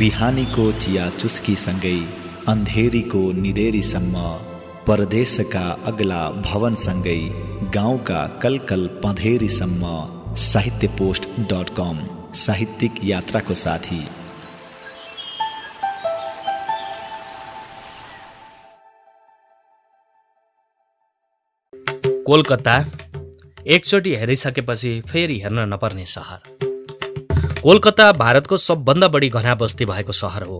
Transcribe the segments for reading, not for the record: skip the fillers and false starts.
बिहानीको चिया चुस्कीसँगै अन्धेरीको निदेरीसम्म, परदेशका अग्ला भवनसँगै गाउँका कलकल पँधेरीसम्म। साहित्यपोस्ट.com साहित्यिक यात्राको साथी। कोलकाता एकचोटि हेरिसकेपछि फेरि हेर्न नपर्ने सहर। कोलकाता भारतको सबभन्दा बढी घना बस्ती भएको सहर हो।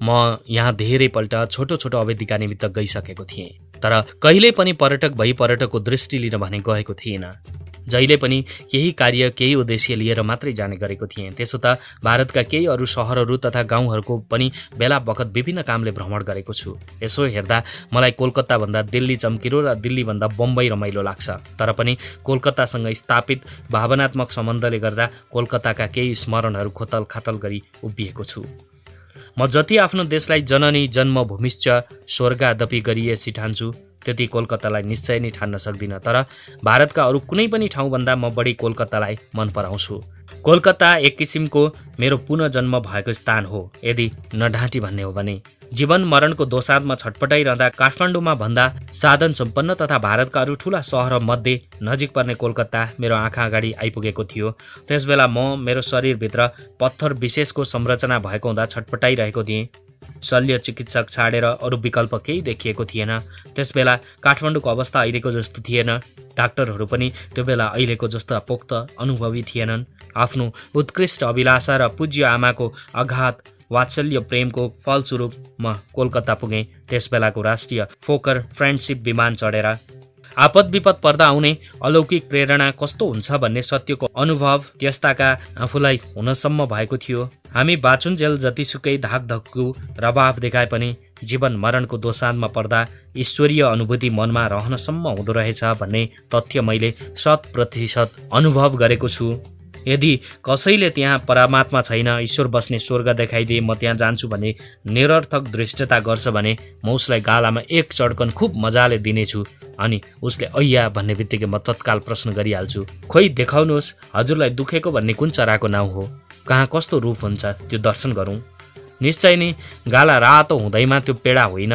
म यहाँ धेरैपल्ट छोटो छोटो अवधिका निमित्त गइसकेको थिएँ, तर कहिल्यै पनि पर्यटक भई पर्यटकको दृष्टि लिन भने गएको थिइनँ। जहिले पनि केही कार्य केही उद्देश्य लिएर मात्रै जाने गरेको थिएँ। त्यसो त भारतका केही अरू सहरहरू तथा गाउँहरूको पनि बेला बखत विभिन्न कामले भ्रमण गरेको छु। यसो हेर्दा मलाई कोलकाताभन्दा दिल्ली चम्किलो र दिल्लीभन्दा बम्बई रमाइलो लाग्छ। तर पनि कोलकातासँग स्थापित भावनात्मक सम्बन्धले गर्दा कोलकाताका केही स्मरणहरू खोतल खातल गरी उभिएको छु। म जति आफ्नो देशलाई जननी जन्मभूमिश्च स्वर्गादपि गरिएसी ठान्छु, त्यति कोलकातालाई निश्चय नै ठान्न सक्दिनँ। तर भारतका अरू कुनै पनि ठाउँभन्दा म बढी कोलकातालाई मन पराउँछु। कोलकाता एक किसिमको मेरो पुनर्जन्म भएको स्थान हो, यदि नढाँटी भन्ने हो भने। जीवन मरणको दोसाँधमा छटपटाइरहँदा काठमाडौँमा भन्दा साधन सम्पन्न तथा भारतका अरू ठुला सहरमध्ये नजिक पर्ने कोलकाता मेरो आँखा अगाडि आइपुगेको थियो। त्यसबेला म मेरो शरीरभित्र पत्थर विशेषको संरचना भएको हुँदा छटपटाइरहेको थिएँ। शल्य चिकित्सक छाडेर अरू विकल्प केही देखिएको थिएन। त्यसबेला काठमाडौँको अवस्था अहिलेको जस्तो थिएन। डाक्टरहरू पनि त्यो बेला अहिलेको जस्तो पोक्त अनुभवी थिएनन्। आफ्नो उत्कृष्ट अभिलाषा र पूज्य आमाको अगाध वात्सल्य प्रेमको फलस्वरूप म कोलकाता पुगेँ। त्यसबेलाको राष्ट्रिय फोकर फ्रेन्डसिप विमान चढेर। आपद विपद पर्दा आउने अलौकिक प्रेरणा कस्तो हुन्छ भन्ने सत्यको अनुभव त्यस्ताका आफूलाई हुनसम्म भएको थियो। हामी बाचुन्जेल जतिसुकै धाकधक्कु रवाब देखाए पनि जीवन मरणको दोसाँधमा पर्दा ईश्वरीय अनुभूति मनमा रहनसम्म हुँदो रहेछ भन्ने तथ्य मैले 100% अनुभव गरेको छु। यदि कसैले त्यहाँ परमात्मा छैन, ईश्वर बस्ने स्वर्ग देखाइदिए म त्यहाँ जान्छु भन्ने निरर्थक दृष्टता गर्छ भने म उसलाई गालामा एक चड्कन खुब मजाले दिनेछु। अनि उसले ऐया भन्ने बित्तिकै म तत्काल प्रश्न गरिहाल्छु, खोइ देखाउनुहोस् हजुरलाई दुखेको भन्ने कुन चराको नाउँ हो, कहाँ कस्तो रूप हुन्छ त्यो दर्शन गरौँ। निश्चय नै गाला रातो हुँदैमा त्यो पीडा होइन,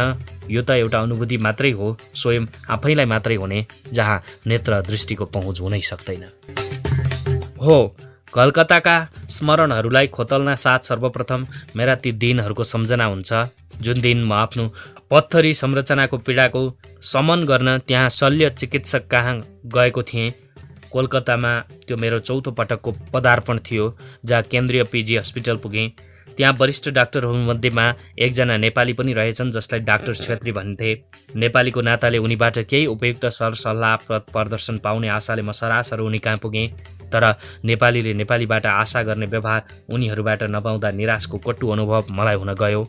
यो त एउटा अनुभूति मात्रै हो, स्वयं आफैलाई मात्रै हुने, जहाँ नेत्र दृष्टिको पहुँच हुनै सक्दैन। हो, कलकत्ताका स्मरणहरूलाई खोतल्न साथ सर्वप्रथम मेरा ती दिनहरूको सम्झना हुन्छ जुन दिन म आफ्नो पत्थरी संरचनाको पीडाको शमन गर्न त्यहाँ शल्य चिकित्सक कहाँ गएको थिएँ। कोलकातामा त्यो मेरो चौथो पटकको पदार्पण थियो, जहाँ केन्द्रीय पिजी हस्पिटल पुगेँ। त्यहाँ वरिष्ठ डाक्टरहरूमध्येमा एकजना नेपाली पनि रहेछन् जसलाई डाक्टर छेत्री भन्थे। नेपालीको नाताले उनीबाट केही उपयुक्त सरसल्लाह प्रदर्शन पाउने आशाले म सरासर उनी कहाँ पुगेँ। तर नेपालीले नेपालीबाट आशा गर्ने व्यवहार उनीहरूबाट नपाउँदा निराशको कटु अनुभव मलाई हुन गयो।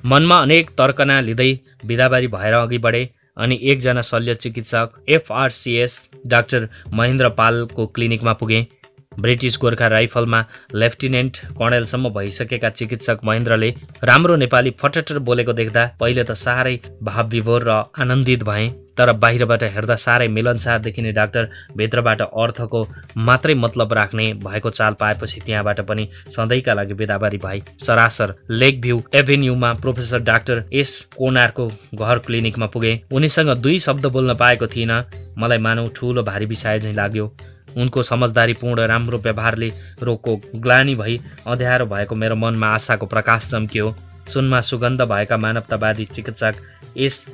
मनमा अनेक तर्कना लिँदै बिदाबारी भएर अघि बढे अनि एकजना शल्य चिकित्सक FRCS डाक्टर महेन्द्र पालको क्लिनिकमा पुगेँ। ब्रिटिस गोर्खा राइफलमा लेफ्टिनेन्ट कर्णेलसम्म भइसकेका चिकित्सक महेन्द्रले राम्रो नेपाली फटटर बोलेको देख्दा पहिले त साह्रै भावविभोर र आनन्दित भएँ। तर बाहिरबाट हेर्दा साह्रै मिलनसार देखिने डाक्टर भित्रबाट अर्थको मात्रै मतलब राख्ने भएको चाल पाएपछि त्यहाँबाट पनि सधैँका लागि बिदाबारी भई सरासर लेक भ्यू एभेन्यूमा प्रोफेसर डाक्टर S कोनारको घर क्लिनिकमा पुगे। उनीसँग 2 शब्द बोल्न पाएको थिइनँ। मलाई मानौ ठुलो भारी बिसाए झैँ लाग्यो। उनको समझदारीपूर्ण राम्रो व्यवहारले रोगको ग्लानी भई अँध्यारो भएको मेरो मनमा आशाको प्रकाश चम्कियो। सुनमा सुगन्ध भएका मानवतावादी चिकित्सक S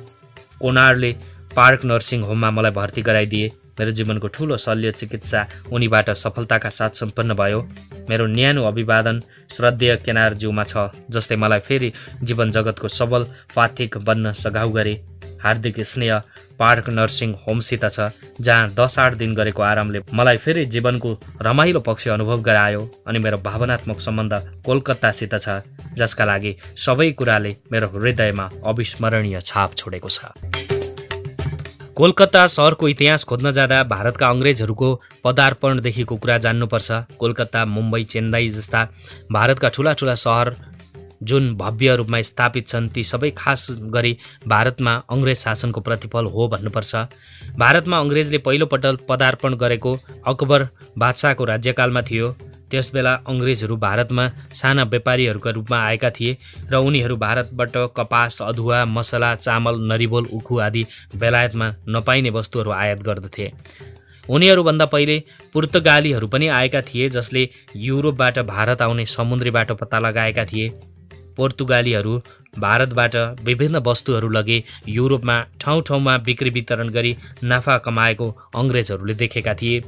कोनारले पार्क नर्सिङ होममा मलाई भर्ती गराइदिए। मेरो जीवनको ठुलो शल्य चिकित्सा उनीबाट सफलताका साथ सम्पन्न भयो। मेरो न्यानो अभिवादन श्रद्धेय केनारज्यूमा छ, जसले मलाई फेरि जीवन जगतको सबल पाथिक बन्न सघाउ गरे। हार्दिक स्नेह पार्क नर्सिङ होमसित छ, जहाँ 10-8 दिन गरेको आरामले मलाई फेरि जीवनको रमाइलो पक्ष अनुभव गरायो। अनि मेरो भावनात्मक सम्बन्ध कोलकातासित छ, जसका लागि सबै कुराले मेरो हृदयमा अविस्मरणीय छाप छोडेको छ। कोलकाता सहरको इतिहास खोज्न जाँदा भारतका अङ्ग्रेजहरूको पदार्पणदेखिको कुरा जान्नुपर्छ। कोलकाता, मुम्बई, चेन्नई जस्ता भारतका ठुला ठुला सहर जुन भव्य रूपमा स्थापित छन्, ती सबै खास गरी भारतमा अङ्ग्रेज शासनको प्रतिफल हो भन्नुपर्छ। भारतमा अङ्ग्रेजले पहिलोपटक पदार्पण गरेको अकबर बादशाहको राज्यकालमा थियो। त्यसबेला अङ्ग्रेजहरू भारतमा साना व्यापारीहरूका रूपमा आएका थिए र उनीहरू भारतबाट कपास, अदुवा, मसला, चामल, नरिवल, उखु आदि बेलायतमा नपाइने वस्तुहरू आयात गर्दथे। उनीहरूभन्दा पहिले पुर्तगालीहरू पनि आएका थिए जसले युरोपबाट भारत आउने समुद्री बाटो पत्ता लगाएका थिए। पोर्तुगालीहरू भारतबाट विभिन्न वस्तुहरू लगे युरोपमा ठाउँ ठाउँमा बिक्री वितरण गरी नाफा कमाएको अङ्ग्रेजहरूले देखेका थिए।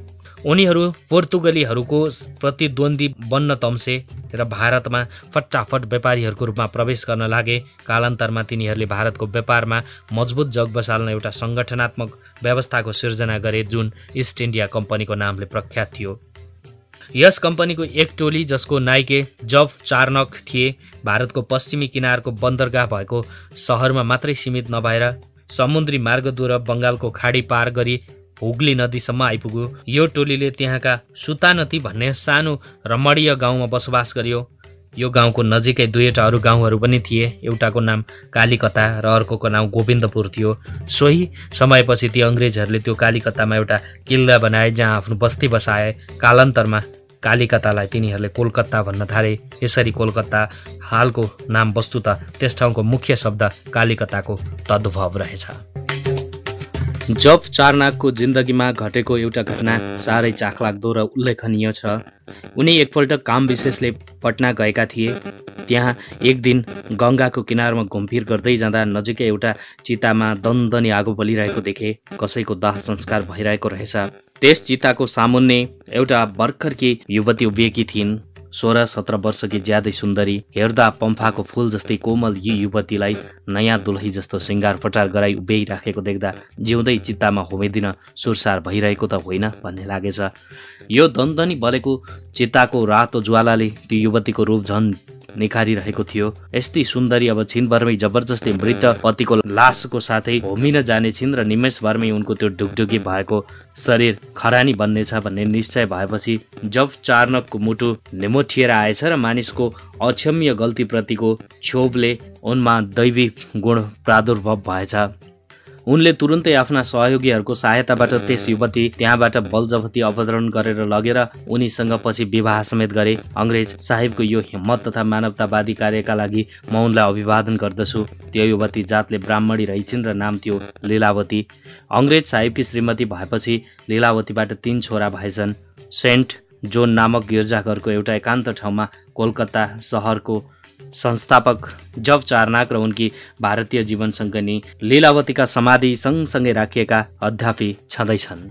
उनीहरू पोर्तुगलीहरूको प्रतिद्वन्दी बन्न तम्से र भारतमा फटाफट व्यापारीहरूको रूपमा प्रवेश गर्न लागे। कालान्तरमा तिनीहरूले भारतको व्यापारमा मजबुत जग बसाल्न एउटा सङ्गठनात्मक व्यवस्थाको सिर्जना गरे जुन इस्ट इन्डिया कम्पनीको नामले प्रख्यात थियो। यस कम्पनीको एक टोली जसको नाइके जब चार्नक थिए भारतको पश्चिमी किनारको बन्दरगाह भएको सहरमा मात्रै सीमित नभएर समुद्री मार्गद्वारा बङ्गालको खाडी पार गरी हुगली नदीसम्म आइपुग्यो। यो टोलीले त्यहाँका सुतानती भन्ने सानो रमणीय गाउँमा बसोबास गर्यो। यो गाउँको नजिकै दुईवटा अरू गाउँहरू पनि थिए। एउटाको नाम कालीकता र अर्कोको नाम गोविन्दपुर थियो। सोही समयपछि ती अङ्ग्रेजहरूले त्यो कालीकतामा एउटा किल्ला बनाए जहाँ आफ्नो बस्ती बसाए। कालान्तरमा कालीकतालाई तिनीहरूले कोलकाता भन्न थाले। यसरी कोलकाता हालको नाम वस्तुतः त्यस ठाउँको मुख्य शब्द कालीकताको तद्भव रहेछ। जब चार्नाकको जिन्दगीमा घटेको एउटा घटना साह्रै चाखलाग्दो र उल्लेखनीय छ। उनी एकपल्ट काम विशेषले पटना गएका थिए। त्यहाँ एक दिन गङ्गाको किनारमा घुमफिर गर्दै जाँदा नजिकै एउटा चितामा दनदनी आगो बलिरहेको देखे। कसैको दाह संस्कार भइरहेको रहेछ। त्यस चिताको सामुन्ने एउटा भर्खरकी युवती उभिएकी थिइन्। 16-17 वर्षकी ज्यादै सुन्दरी, हेर्दा पम्फाको फूल जस्तै कोमल यी युवतीलाई नयाँ दुलही जस्तो सिङ्गार फटार गराई उभ्याइराखेको देख्दा जिउँदै चित्तामा होमिदिन सुरसार भइरहेको त होइन भन्ने लागेछ। यो दनदनी बलेको चिताको रातो ज्वालाले त्यो युवतीको रूप झन् निखारिरहेको थियो। यस्तै सुन्दरी अब छिनभरमै जबरजस्ती मृत पतिको लासको साथै होमिन जाने छिन् र निमेषभरमै उनको त्यो ढुकढुकी भएको शरीर खरानी बन्नेछ भन्ने निश्चय भएपछि जब चार्नकको मुटु निमोठिएर आएछ र मानिसको अक्षम्य गल्तीप्रतिको क्षोभले उनमा दैवी गुण प्रादुर्भाव भएछ। उनले तुरुन्तै आफ्ना सहयोगीहरूको सहायताबाट त्यस युवती त्यहाँबाट बलजबती अपहरण गरेर लगेर उनीसँग पछि विवाह समेत गरे। अङ्ग्रेज साहेबको यो हिम्मत तथा मानवतावादी कार्यका लागि म उनलाई अभिवादन गर्दछु। त्यो युवती जातले ब्राह्मणी रहेछिन् र नाम थियो लीलावती। अङ्ग्रेज साहेबकी श्रीमती भएपछि लीलावतीबाट 3 छोरा भएछन्। सेन्ट जोन नामक गिर्जाघरको एउटा एकान्त ठाउँमा कोलकाता सहरको संस्थापक जब चार्नाक र उनकी भारतीय जीवनसँग नि लीलावतीका समाधि सँगसँगै राखिएका अद्यापि छँदैछन्।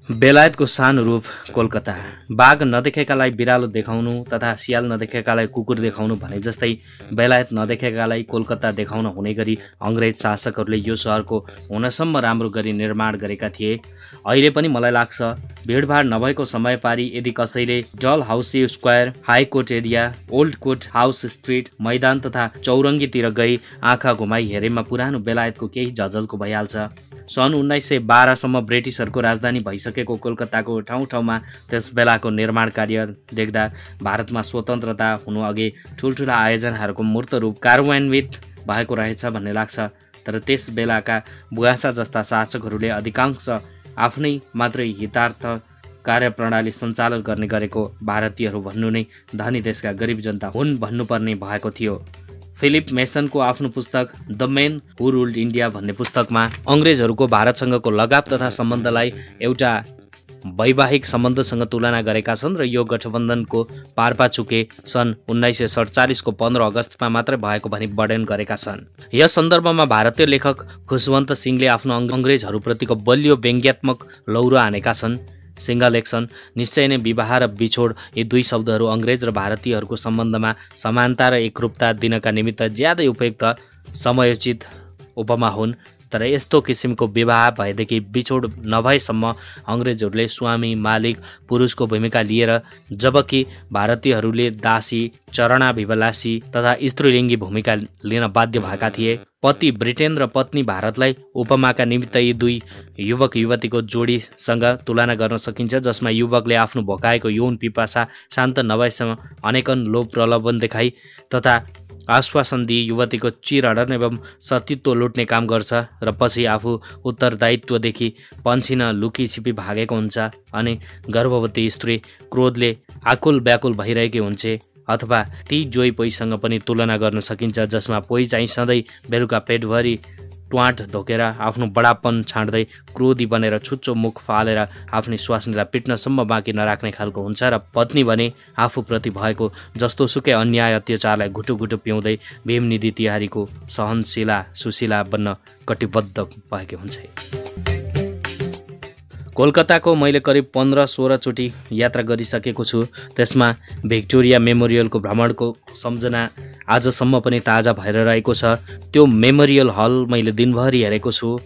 बेलायतको सानो रूप कोलकाता। बाघ नदेखेकालाई बिरालो देखाउनु तथा सियाल नदेखेकालाई कुकुर देखाउनु भने जस्तै बेलायत नदेखेकालाई कोलकाता देखाउन हुने गरी अङ्ग्रेज शासकहरूले यो सहरको हुनसम्म राम्रो गरी निर्माण गरेका थिए। अहिले पनि मलाई लाग्छ भिडभाड नभएको समय पारी यदि कसैले Dalhousie square, high court area, old court house street, Maidan तथा चौरङ्गीतिर गई आँखा घुमाई हेरेमा पुरानो बेलायतको केही झझल्को भइहाल्छ। सन् 1912 सम्म ब्रिटिसहरूको राजधानी भइसकेको कोलकाताको ठाउँ ठाउँमा त्यस बेलाको निर्माण कार्य देख्दा भारतमा स्वतन्त्रता हुनु अघि ठुल्ठुला आयोजनाहरूको मूर्त रूप कार्यान्वित भएको रहेछ भन्ने लाग्छ। तर त्यस बेलाका बुगासा जस्ता शासकहरूले अधिकांश आफ्नै मात्रै हितार्थ कार्यप्रणाली सञ्चालन गर्ने गरेको भारतीयहरू भन्नु नै धनी देशका गरिब जनता हुन् भन्नुपर्ने भएको थियो। फिलिप मेसनको आफ्नो पुस्तक the men who ruled India भन्ने पुस्तकमा अङ्ग्रेजहरूको भारतसँगको लगाव तथा सम्बन्धलाई एउटा वैवाहिक सम्बन्धसँग तुलना गरेका छन् र यो गठबन्धनको पारपाचुके सन् 1947 को 15 अगस्तमा मात्रै भएको भनी वर्णन गरेका छन्। यस सन्दर्भमा भारतीय लेखक खुशवन्त सिंहले आफ्नो अङ्ग्रेजहरूप्रतिको बलियो व्यङ्ग्यात्मक लौरो हानेका छन्। सिंह लेख्छन्, निश्चय नै विवाह र बिछोड यी दुई शब्दहरू अङ्ग्रेज र भारतीयहरूको सम्बन्धमा समानता र एकरूपता दिनका निमित्त ज्यादै उपयुक्त समयोचित उपमा हुन्। तर यस्तो किसिमको विवाह भएदेखि बिछोड नभएसम्म अङ्ग्रेजहरूले स्वामी, मालिक, पुरुषको भूमिका लिएर जबकि भारतीयहरूले दासी, चरणाभिलाषी तथा स्त्रीलिङ्गी भूमिका लिन बाध्य भएका थिए। पति ब्रिटेन र पत्नी भारतलाई उपमाका निमित्त यी दुई युवक युवतीको जोडीसँग तुलना गर्न सकिन्छ, जसमा युवकले आफ्नो भोकाएको यौन पिपासा शान्त नभएसम्म अनेकन लोभ प्रलोभन देखाई तथा आश्वासन दिई युवतीको चिरहरण एवं सतीत्व लुट्ने काम गर्छ र पछि आफू उत्तरदायित्वदेखि पन्छिन लुकी छिपी भागेको हुन्छ अनि गर्भवती स्त्री क्रोधले आकुल व्याकुल भइरहेकी हुन्छ। अथवा ती जोई पोइसँग पनि तुलना गर्न सकिन्छ जसमा पोइ चाहिँ सधैँ बेलुका पेटभरि ट्वाँट धोकेर आफ्नो बडापन छाड्दै क्रोधी बनेर छुच्चो मुख फालेर आफ्नै स्वास्नीलाई पिट्नसम्म बाँकी नराख्ने खालको हुन्छ र पत्नी भने आफूप्रति भएको जस्तोसुकै अन्याय अत्याचारलाई घुटुघुटु पिउँदै भीमनिधि तिहारीको सहनशीला सुशीला बन्न कटिबद्ध भएकी हुन्छ। कोलकाताको मैले करिब 15-16 चोटि यात्रा गरिसकेको छु। त्यसमा भिक्टोरिया मेमोरियलको भ्रमणको सम्झना आजसम्म पनि ताजा भएर रहेको छ। त्यो मेमोरियल हल मैले दिनभरि हेरेको छु।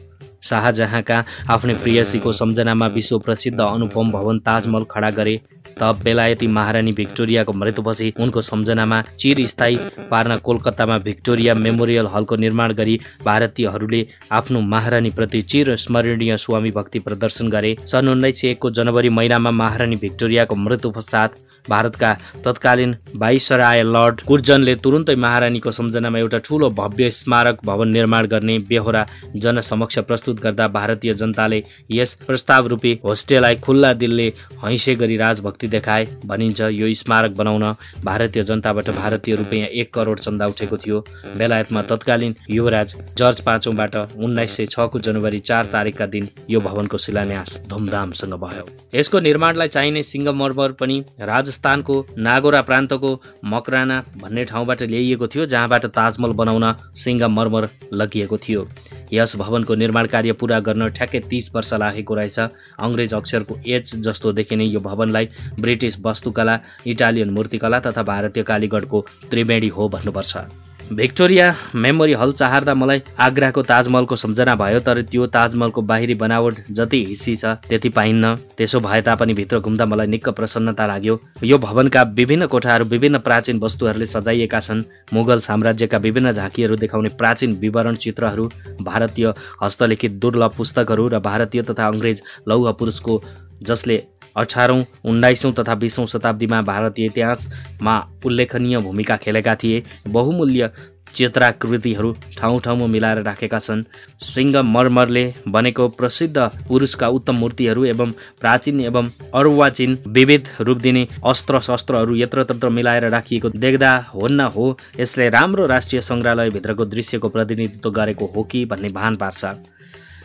शाहजहाँका आफ्नै प्रेयसीको सम्झनामा विश्व प्रसिद्ध अनुपम भवन ताजमहल खडा गरे। तब बेलायती महारानी भिक्टोरियाको मृत्युपछि उनको सम्झनामा चिरस्थायी पार्न कोलकातामा भिक्टोरिया मेमोरियल हलको निर्माण गरी भारतीयहरूले आफ्नो महारानीप्रति चिर स्मरणीय स्वामी भक्ति प्रदर्शन गरे। सन् 1901 को जनवरी महिनामा महारानी भिक्टोरियाको मृत्यु पश्चात भारतका तत्कालीन वाइसराय लर्ड कुर्जनले तुरुन्तै महारानीको सम्झनामा एउटा ठूलो भव्य स्मारक भवन निर्माण गर्ने बेहोरा जनसमक्ष प्रस्तुत गर्दा भारतीय जनताले यस प्रस्ताव रूपी होस्टेललाई खुल्ला दिलले हैसे गरी राजभक्ति देखाए। भनिन्छ यो स्मारक बनाउन भारतीय जनताबाट भारतीय रुपैयाँ 1 करोड चन्दा उठेको थियो। बेलायतमा तत्कालीन युवराज जर्ज पाँचौँबाट 1906 को जनवरी 4 तारिकका दिन यो भवनको शिलान्यास धुमधामसँग भयो। यसको निर्माणलाई चाहिने सिंगमरमर पनि राजस्थानको नागोरा प्रान्तको मकराना भन्ने ठाउँबाट ल्याइएको थियो, जहाँबाट ताजमहल बनाउन सिंगमरमर लगिएको थियो। यस भवनको निर्माण कार्य पूरा गर्न ठ्याक्कै 30 वर्ष लागेको रहेछ। अंग्रेज अक्षरको एच जस्तो देखिने यो भवनलाई ब्रिटिस वास्तुकला, इटालियन मूर्तिकला तथा भारतीय कालीगढको त्रिवेणी हो भन्नुपर्छ। भिक्टोरिया मेमोरी हल चाहर्दा मलाई आग्राको ताजमहलको सम्झना भयो, तर त्यो ताजमहलको बाहिरी बनावट जति हिस्सी छ त्यति पाइन्न। त्यसो भए तापनि भित्र घुम्दा मलाई निक्क प्रसन्नता लाग्यो। यो भवनका विभिन्न कोठाहरू विभिन्न प्राचीन वस्तुहरूले सजाइएका छन्। मुगल साम्राज्यका विभिन्न झाँकीहरू देखाउने प्राचीन विवरण चित्रहरू, भारतीय हस्तलिखित दुर्लभ पुस्तकहरू र भारतीय तथा अंग्रेज लौह पुरुषको जसले 18औं, 19औं तथा 20औं शताब्दीमा भारतीय इतिहासमा उल्लेखनीय भूमिका खेलेका थिए बहुमूल्य चित्राकृतिहरू ठाउँ ठाउँमा मिलाएर राखेका छन्। सिंगमरमरले बनेको प्रसिद्ध पुरुषका उत्तम मूर्तिहरू एवं प्राचीन एवं अर्वाचीन विविध रूप दिने अस्त्र शस्त्रहरू यत्रतत्र मिलाएर राखिएको देख्दा होन्न हो यसले राम्रो राष्ट्रिय सङ्ग्रहालयभित्रको दृश्यको प्रतिनिधित्व गरेको हो कि भन्ने भान पार्छ।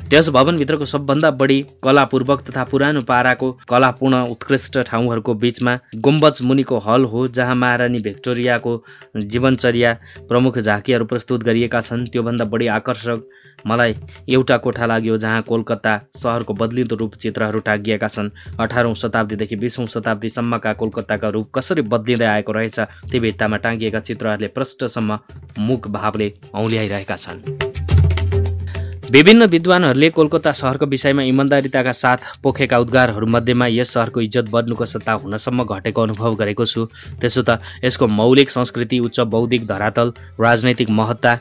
त्यस भवनभित्रको सबभन्दा बढी कलापूर्वक तथा पुरानो पाराको कलापूर्ण उत्कृष्ट ठाउँहरूको बीचमा गुम्बज मुनिको हल हो, जहाँ महारानी भिक्टोरियाको जीवनचर्या प्रमुख झाँकीहरू प्रस्तुत गरिएका छन्। त्योभन्दा बढी आकर्षक मलाई एउटा कोठा लाग्यो जहाँ कोलकाता सहरको बदलिँदो रूप चित्रहरू टाँगिएका छन्। 18औं शताब्दीदेखि 20औं शताब्दीसम्मका कोलकाताका रूप कसरी बदलिँदै आएको रहेछ ती भित्तामा टाँगिएका चित्रहरूले प्रष्टसम्म मुख भावले औँल्याइरहेका छन्। विभिन्न विद्वानहरूले कोलकाता शहरको विषयमा इमान्दारिताका साथ पोखेका उद्गारहरू मध्येमा यस शहरको इज्जत बढ्नुको सत्ता हुनसम्म घटेको अनुभव गरेको छु। त्यसो त यसको मौलिक संस्कृति, उच्च बौद्धिक धरातल, राजनैतिक महत्ता,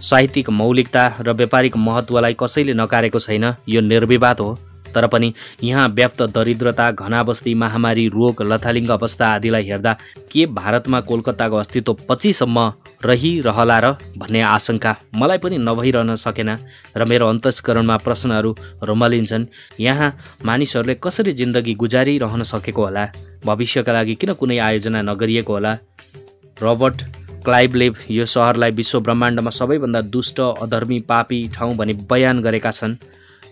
साहित्यिक मौलिकता र व्यापारिक महत्त्वलाई कसैले नकारेको छैन। यो निर्विवाद हो। तर पनि यहाँ व्याप्त दरिद्रता, घना बस्ती, महामारी, रोग, लथालिङ्ग अवस्था आदिलाई हेर्दा के भारतमा कोलकाताको अस्तित्व पछिसम्म रहिरहला र भन्ने आशंका मलाई पनि नभइरहन सकेन र मेरो अन्तस्करणमा प्रश्नहरू रोमलिन्छन्। यहाँ मानिसहरूले कसरी जिन्दगी गुजारिरहन सकेको होला? भविष्यका लागि किन कुनै आयोजना नगरिएको होला? रबर्ट क्लाइभले यो सहरलाई विश्व ब्रह्माण्डमा सबैभन्दा दुष्ट, अधर्मी, पापी ठाउँ भनी बयान गरेका छन्।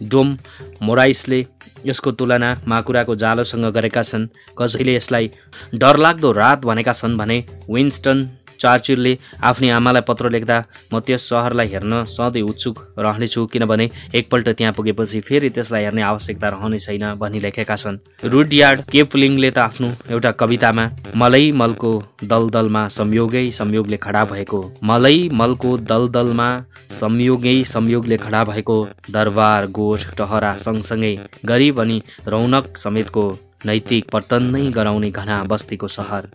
डोम मोराइसले यसको तुलना माकुराको जालोसँग गरेका छन्। कसैले यसलाई डरलाग्दो रात भनेका छन् भने विन्स्टन चर्चिलले आफ्नी आमालाई पत्र लेख्दा म त्यस सहरलाई हेर्न सधैँ उत्सुक रहनेछु, किनभने एकपल्ट त्यहाँ पुगेपछि फेरि त्यसलाई हेर्ने आवश्यकता रहने छैन भनी लेखेका छन्। रुडयार्ड किपलिङले त आफ्नो एउटा कवितामा मलै मलको दलदलमा संयोगै संयोगले खडा भएको, मलै मलको दलदलमा संयोगले खडा भएको, दरबार, गोठ, टहरा सँगसँगै गरिब अनि रौनक समेतको नैतिक पतन नै गराउने घना बस्तीको सहर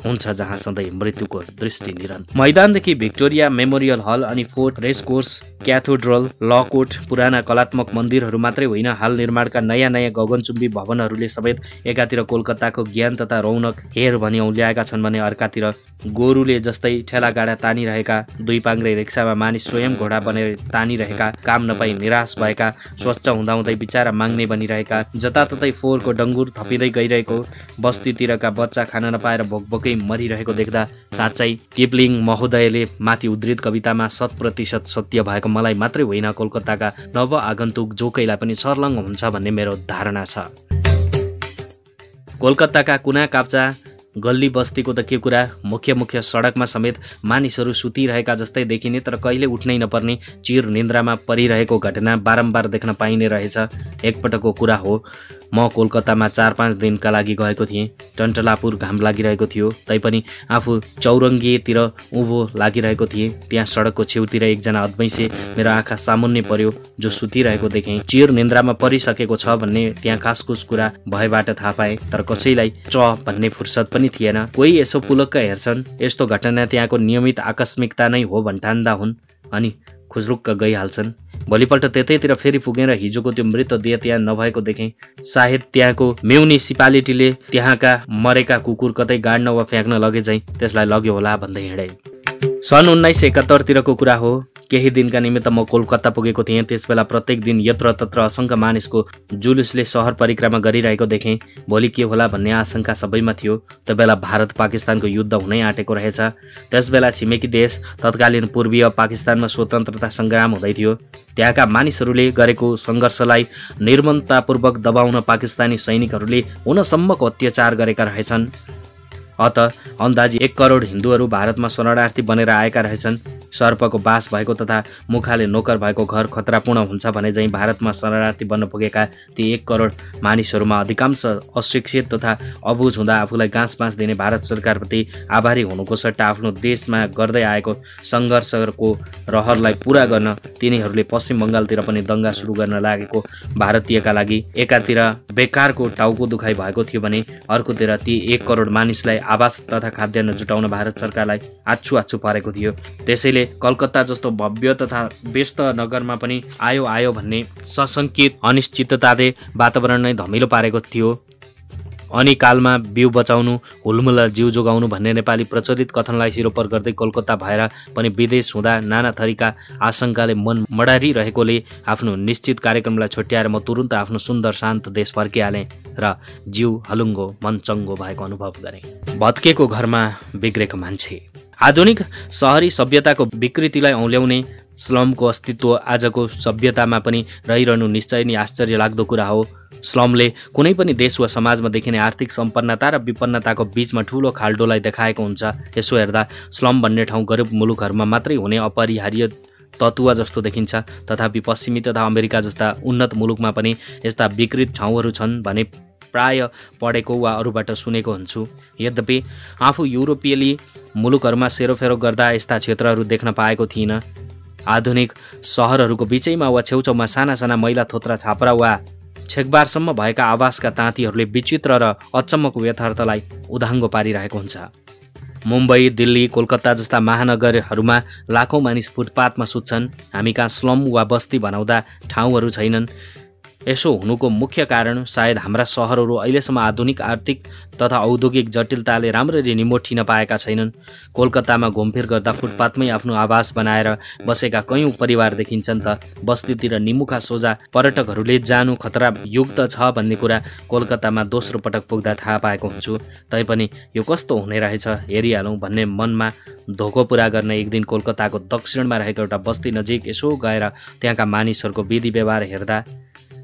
हुन्छ जहाँ सधैँ मृत्युको दृष्टि निरन्तर। मैदानदेखि भिक्टोरिया मेमोरियल हल अनि फोर्ट रेस कोर्स, क्याथोड्रल, ल कोर्ट, पुराना कलात्मक मन्दिरहरू मात्रै होइन, हाल निर्माणका नयाँ नयाँ गगनचुम्बी भवनहरूले समेत एकातिर कोलकाताको ज्ञान तथा रौनक हेर भनी औल्याएका छन् भने अर्कातिर गोरुले जस्तै ठेलागाडा तानिरहेका, दुई पाङ्ग्रे रिक्सामा मानिस स्वयं घोडा बनेर तानिरहेका, काम नपाई निराश भएका, स्वच्छ हुँदाहुँदै बिचारा माग्ने बनिरहेका, जताततै फोहोरको डङ्गुर थपिँदै गइरहेको, बस्तीतिरका बच्चा खान नपाएर भोकभोकै मरिरहेको देख्दा साँच्चै किपलिङ महोदयले माथि उद्धृत कवितामा 100% सत्य भएको मलाई मात्रै होइन, कोलकाताका नव आगन्तुक जो कैलाई पनि सर्लङ्ग हुन्छ भन्ने मेरो धारणा छ। कोलकाताका कुना काप्चा गल्ली बस्तीको त के कुरा, मुख्य सडकमा समेत मानिसहरू सुतिरहेका जस्तै देखिने तर कहिले उठ्नै नपर्ने चिर निन्द्रामा परिरहेको घटना बारम्बार देख्न पाइने रहेछ। एकपटकको कुरा हो, म कोलकातामा 4-5 दिनका लागि गएको थिएँ। टन्टलापुर घाम लागिरहेको थियो, तैपनि आफू चौरङ्गीतिर उँभो लागिरहेको थिएँ। त्यहाँ सडकको छेउतिर एकजना अद्वैंसे मेरो आँखा सामुन्ने पर्यो, जो सुतिरहेको देखेँ। चिर निन्द्रामा परिसकेको छ भन्ने त्यहाँ खासखुस कुरा भएबाट थाहा पाएँ, तर कसैलाई च भन्ने फुर्सद पनि थिएन। कोही यसो पुलक्क हेर्छन्, यस्तो घटना त्यहाँको नियमित आकस्मिकता नै हो भन्ठान्दा हुन् अनि खुज्रुक्क गइहाल्छन्। भोलिपल्ट त्यतैतिर फेरि पुगेर हिजोको त्यो मृतदेह त्यहाँ नभएको देखेँ। सायद त्यहाँको म्युनिसिपालिटीले त्यहाँका मरेका कुकुर कतै गाड्न वा फ्याँक्न लगे चाहिँ त्यसलाई लग्यो होला भन्दै हिँडे। सन् 1971 तिरको कुरा हो। केही दिनका निमित्त म कोलकाता पुगेको थिएँ। त्यसबेला प्रत्येक दिन यत्रतत्र असङ्ख्य मानिसको जुलुसले सहर परिक्रमा गरिरहेको देखेँ। भोलि के होला भन्ने आशंका सबैमा थियो। त्यो बेला भारत पाकिस्तानको युद्ध हुनै आँटेको रहेछ। त्यसबेला छिमेकी देश तत्कालीन पूर्वीय पाकिस्तानमा स्वतन्त्रता सङ्ग्राम हुँदै थियो। त्यहाँका मानिसहरूले गरेको सङ्घर्षलाई निर्ममतापूर्वक दबाउन पाकिस्तानी सैनिकहरूले हुनसम्मको अत्याचार गरेका रहेछन्। अत अन्दाजी 1 करोड हिन्दूहरू भारतमा शरणार्थी बनेर आएका रहेछन्। सर्पको बास भएको तथा मुखाले नोकर भएको घर खतरापूर्ण हुन्छ भने चाहिँ भारतमा शरणार्थी बन्न पुगेका ती 1 करोड मानिसहरूमा अधिकांश अशिक्षित तथा अबुझ हुँदा आफूलाई गाँस दिने भारत सरकारप्रति आभारी हुनुको सट्टा आफ्नो देशमा गर्दै आएको सङ्घर्षको रहरलाई पूरा गर्न तिनीहरूले पश्चिम बङ्गालतिर पनि दङ्गा सुरु गर्न लागेको भारतीयका लागि एकातिर बेकारको टाउको दुखाइ भएको थियो भने अर्कोतिर ती 1 करोड मानिसलाई आवास तथा खाद्यान्न जुटाउन भारत सरकारलाई आछु परेको थियो। त्यसैले कलकत्ता जस्तो भव्य तथा व्यस्त नगरमा पनि आयो भन्ने सशङ्कित अनिश्चितताले वातावरण नै धमिलो पारेको थियो। अनि कालमा बिउ बचाउनु, हुलमुल जिउ जोगाउनु भन्ने नेपाली प्रचलित कथनलाई सिरोपर गर्दै कोलकाता भएर पनि विदेश हुँदा नाना थरीका आशंकाले मन मडारिरहेकोले आफ्नो निश्चित कार्यक्रमलाई छुट्याएर म तुरुन्त आफ्नो सुन्दर शान्त देश फर्किहालेँ र जिउ हलुङ्गो मन चङ्गो भएको अनुभव गरेँ। भत्केको घरमा बिग्रेको मान्छे। आधुनिक सहरी सभ्यताको विकृतिलाई औल्याउने स्लमको अस्तित्व आजको सभ्यतामा पनि रहिरहनु निश्चय नै आश्चर्य लाग्दो कुरा हो। स्लमले कुनै पनि देश वा समाजमा देखिने आर्थिक सम्पन्नता र विपन्नताको बीचमा ठूलो खाल्डोलाई देखाएको हुन्छ। यसो हेर्दा स्लम भन्ने ठाउँ गरिब मुलुकहरूमा मात्रै हुने अपरिहार्य तत्त्व जस्तो देखिन्छ। तथापि पश्चिमी तथा अमेरिका जस्ता उन्नत मुलुकमा पनि यस्ता विकृत ठाउँहरू छन् भने प्राय पढेको वा अरूबाट सुनेको हुन्छु। यद्यपि आफू युरोपियली मुलुकहरूमा सेरोफेरो गर्दा यस्ता क्षेत्रहरू देख्न पाएको थिइनँ। आधुनिक सहरहरूको बिचैमा वा छेउछाउमा साना साना मैला थोत्रा छापरा वा छेकबारसम्म भएका आवासका ताँतीहरूले विचित्र र अचम्मको यथार्थलाई उदाङ्गो पारिरहेको हुन्छ। मुम्बई, दिल्ली, कोलकाता जस्ता महानगरहरूमा लाखौँ मानिस फुटपाथमा सुत्छन्। हामी कहाँ स्लम वा बस्ती बनाउँदा ठाउँहरू छैनन्। यसो हुनुको मुख्य कारण सायद हाम्रा सहरहरू अहिलेसम्म आधुनिक आर्थिक तथा औद्योगिक जटिलताले राम्ररी निमोठिन पाएका छैनन्। कोलकातामा घुमफिर गर्दा फुटपाथमै आफ्नो आवास बनाएर बसेका कयौँ परिवार देखिन्छन् त बस्तीतिर निमुखा सोझा पर्यटकहरूले जानु खतरायुक्त छ भन्ने कुरा कोलकातामा दोस्रो पटक पुग्दा थाहा पाएको हुन्छु। तैपनि यो कस्तो हुने रहेछ हेरिहालौँ भन्ने मनमा धोको पुरा गर्न एक दिन कोलकाताको दक्षिणमा रहेको एउटा बस्ती नजिक यसो गएर त्यहाँका मानिसहरूको विधि व्यवहार हेर्दा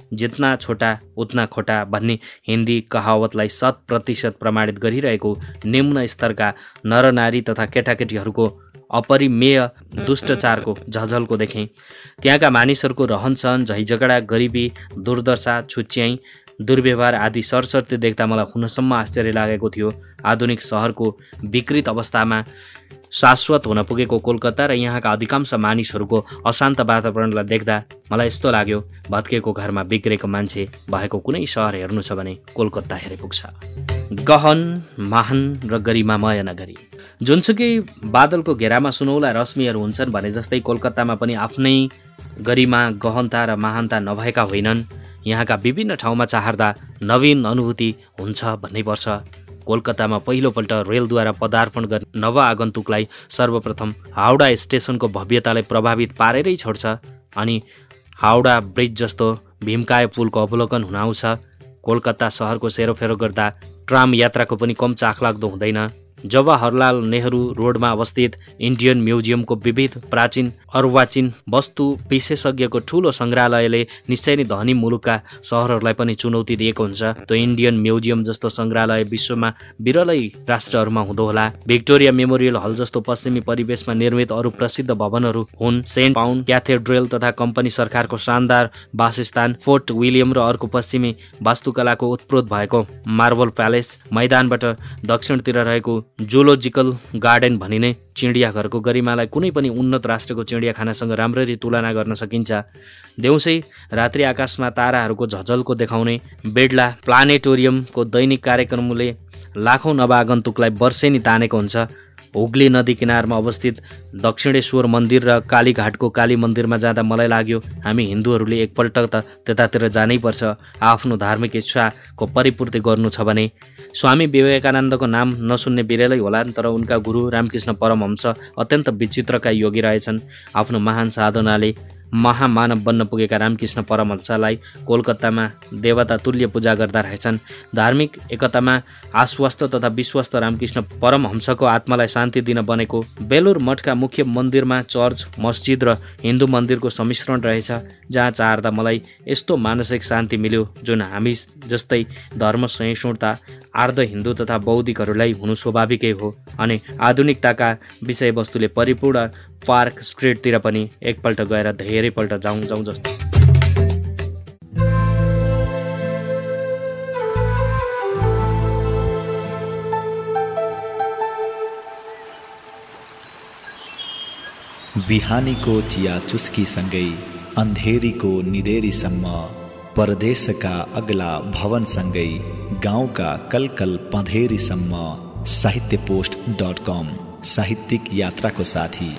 जितना छोटा उतना खोटा भन्ने हिन्दी कहावतलाई 100% प्रमाणित गरिरहेको निम्न स्तरका नरनारी तथा केटाकेटीहरूको अपरिमेय दुष्टाचारको झझल्को देखेँ। त्यहाँका मानिसहरूको रहनसहन, झैझगडा, गरिबी, दुर्दशा, छुच्याइ, दुर्व्यवहार आदि सरसर्ती देख्दा मलाई हुनसम्म आश्चर्य लागेको थियो। आधुनिक सहरको विकृत अवस्थामा शाश्वत हुन पुगेको कोलकाता र यहाँका अधिकांश मानिसहरूको अशान्त वातावरणलाई देख्दा मलाई यस्तो लाग्यो, भत्केको घरमा बिग्रेको मान्छे भएको कुनै सहर हेर्नु छ भने कोलकाता हेरे पुग्छ। गहन, महान र गरिमामय नगरी। जुनसुकै बादलको घेरामा सुनौला रश्मिहरू हुन्छन् भने जस्तै कोलकातामा पनि आफ्नै गरिमा, गहनता र महानता नभएका होइनन्। यहाँका विभिन्न ठाउँमा चाहर्दा नवीन अनुभूति हुन्छ भन्नै पर्छ। कोलकातामा पहिलोपल्ट रेलद्वारा पदार्पण गर्ने नव आगन्तुकलाई सर्वप्रथम हाउडा स्टेसनको भव्यताले प्रभावित पारेरै छोड्छ अनि हाउडा ब्रिज जस्तो भीमकाय पुलको अवलोकन हुन आउँछ। कोलकाता सहरको सेरोफेरो गर्दा ट्राम यात्राको पनि कम चाखलाग्दो हुँदैन। जवाहरलाल नेहरू रोडमा अवस्थित इन्डियन म्युजियमको विविध प्राचीन अर्वाचीन वस्तु विशेषज्ञको ठूलो सङ्ग्रहालयले निश्चय नै धनी मुलुकका सहरहरूलाई पनि चुनौती दिएको हुन्छ। त्यो इन्डियन म्युजियम जस्तो सङ्ग्रहालय विश्वमा विरलै राष्ट्रहरूमा हुँदो होला। भिक्टोरिया मेमोरियल हल जस्तो पश्चिमी परिवेशमा निर्मित अरू प्रसिद्ध भवनहरू हुन् सेन्ट पाउन्ड क्याथेड्रल तथा कम्पनी सरकारको शानदार वासस्थान फोर्ट विलियम र अर्को पश्चिमी वास्तुकलाको उत्प्रोत भएको मार्बल प्यालेस। मैदानबाट दक्षिणतिर रहेको जुलोजिकल गार्डन भनिने चिडियाघरको गरिमालाई कुनै पनि उन्नत राष्ट्रको चिडियाखानासँग राम्ररी तुलना गर्न सकिन्छ। देउसै रात्रि आकाशमा ताराहरूको झझल्को देखाउने बेडला प्लानेटोरियमको दैनिक कार्यक्रमले लाखौं नवागन्तुकलाई वर्षेनी तानेको हुन्छ। हुगली नदी किनारमा अवस्थित दक्षिणेश्वर मन्दिर र कालीघाटको काली मन्दिरमा जाँदा मलाई लाग्यो हामी हिन्दूहरूले एकपल्ट त त्यतातिर जानै पर्छ आफ्नो धार्मिक इच्छाको परिपूर्ति गर्नु छ भने। स्वामी विवेकानन्दको नाम नसुन्ने बिरेलै होलान्, तर उनका गुरु रामकृष्ण परमहंस अत्यन्त विचित्रका योगी रहेछन्। आफ्नो महान साधनाले महामानव बन्न पुगेका रामकृष्ण परमहंसलाई कोलकातामा देवता तुल्य पूजा गर्दा रहेछन्। धार्मिक एकतामा आश्वस्त तथा विश्वस्त रामकृष्ण परमहंसको आत्मालाई शान्ति दिन बनेको बेलुर मठका मुख्य मन्दिरमा चर्च, मस्जिद र हिन्दू मन्दिरको सम्मिश्रण रहेछ, जहाँ चाहर्दा मलाई यस्तो मानसिक शान्ति मिल्यो जुन हामी जस्तै धर्म सहिष्णुता आर्ध हिन्दू तथा बौद्धिकहरूलाई हुनु स्वाभाविकै हो। अनि आधुनिकताका विषयवस्तुले परिपूर्ण पार्क स्ट्रिटतिर पनि एकपल्ट गएर धेरैपल्ट जाउँ जस्तो। बिहानीको चिया चुस्कीसँगै अन्धेरीको निदेरीसम्म, परदेशका अग्ला भवनसँगै गाउँका कलकल पँधेरीसम्म, साहित्यपोस्ट.com साहित्यिक यात्राको साथी।